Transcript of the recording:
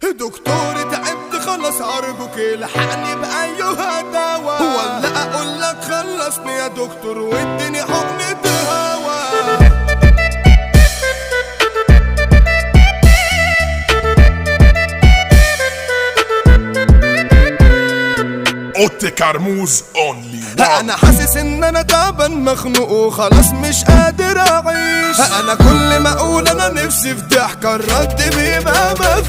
دكتور تعبت خلص ارجوك الحقني بايها دواء، ولا اقول لك خلصني يا دكتور واديني حقنة هوا. اوتي كرموز اونلي انا حاسس ان انا تعبان مخنوق وخلاص مش قادر اعيش. انا كل ما اقول انا نفسي في ضحكة الرد بيبقى مفيش.